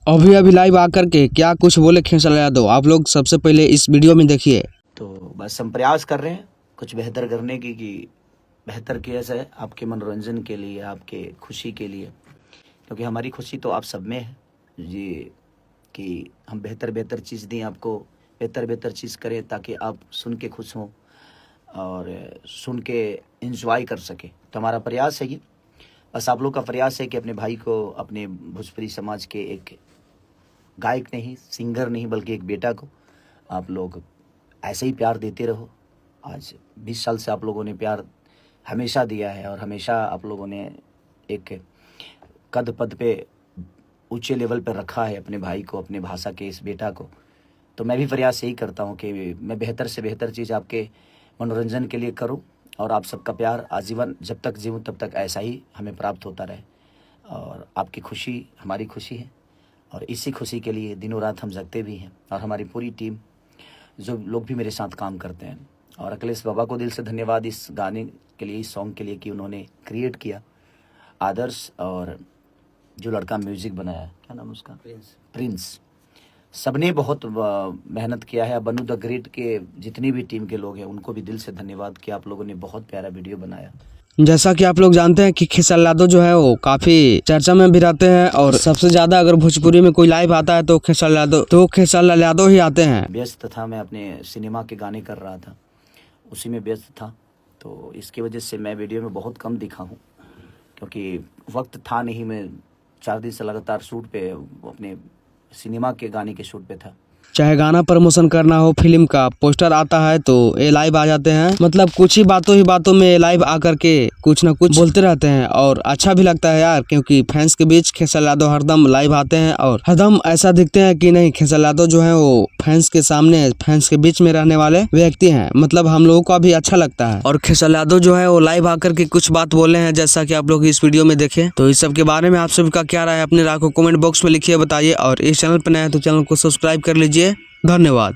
अभी अभी लाइव आकर के क्या कुछ बोले खेसारी लाल यादव, आप लोग सबसे पहले इस वीडियो में देखिए। तो बस हम प्रयास कर रहे हैं कुछ बेहतर करने की, कि बेहतर किया जाए आपके मनोरंजन के लिए, आपके खुशी के लिए, क्योंकि हमारी खुशी तो आप सब में है जी, कि हम बेहतर बेहतर चीज़ दें आपको, बेहतर बेहतर चीज़ करें ताकि आप सुन के खुश हों और सुन के एंजॉय कर सकें। तो हमारा प्रयास है ये, बस आप लोग का प्रयास है कि अपने भाई को, अपने भोजपुरी समाज के एक गायक नहीं, सिंगर नहीं, बल्कि एक बेटा को आप लोग ऐसे ही प्यार देते रहो। आज 20 साल से आप लोगों ने प्यार हमेशा दिया है और हमेशा आप लोगों ने एक कद पद पे ऊंचे लेवल पर रखा है अपने भाई को, अपने भाषा के इस बेटा को। तो मैं भी प्रयास यही करता हूं कि मैं बेहतर से बेहतर चीज़ आपके मनोरंजन के लिए करूं और आप सबका प्यार आजीवन, जब तक जीऊँ तब तक ऐसा ही हमें प्राप्त होता रहे। और आपकी खुशी हमारी खुशी है और इसी खुशी के लिए दिनों रात हम जगते भी हैं। और हमारी पूरी टीम, जो लोग भी मेरे साथ काम करते हैं, और अखिलेश बाबा को दिल से धन्यवाद इस गाने के लिए, इस सॉन्ग के लिए कि उन्होंने क्रिएट किया। आदर्श और जो लड़का म्यूजिक बनाया, क्या नाम उसका, प्रिंस, सबने बहुत मेहनत किया है। बनू द ग्रेट के जितनी भी टीम के लोग हैं उनको भी दिल से धन्यवाद कि आप लोगों ने बहुत प्यारा वीडियो बनाया। जैसा कि आप लोग जानते हैं कि खेसारी लाल यादव जो है वो काफी चर्चा में भी रहते हैं और सबसे ज्यादा अगर भोजपुरी में कोई लाइव आता है तो खेसारी लाल यादव ही आते हैं। व्यस्त था, मैं अपने सिनेमा के गाने कर रहा था, उसी में व्यस्त था, तो इसकी वजह से मैं वीडियो में बहुत कम दिखा हूँ, क्योंकि वक्त था नहीं। मैं 4 दिन से लगातार शूट पे, अपने सिनेमा के गाने के शूट पे था। चाहे गाना प्रमोशन करना हो, फिल्म का पोस्टर आता है तो ये लाइव आ जाते हैं। मतलब कुछ ही बातों में लाइव आकर के कुछ ना कुछ बोलते रहते हैं और अच्छा भी लगता है यार, क्योंकि फैंस के बीच खेसारी लाल यादव हरदम लाइव आते हैं और हरदम ऐसा दिखते हैं कि नहीं, खेसारी लाल यादव जो है वो फैंस के सामने, फैंस के बीच में रहने वाले व्यक्ति हैं। मतलब हम लोगों को भी अच्छा लगता है। और खेसारी लाल यादव जो है वो लाइव आकर के कुछ बात बोले हैं, जैसा कि आप लोग इस वीडियो में देखे। तो इस सब के बारे में आप सबका क्या राय है, अपने राय को कमेंट बॉक्स में लिखिए, बताइए। और इस चैनल पर नया है तो चैनल को सब्सक्राइब कर लीजिए। धन्यवाद।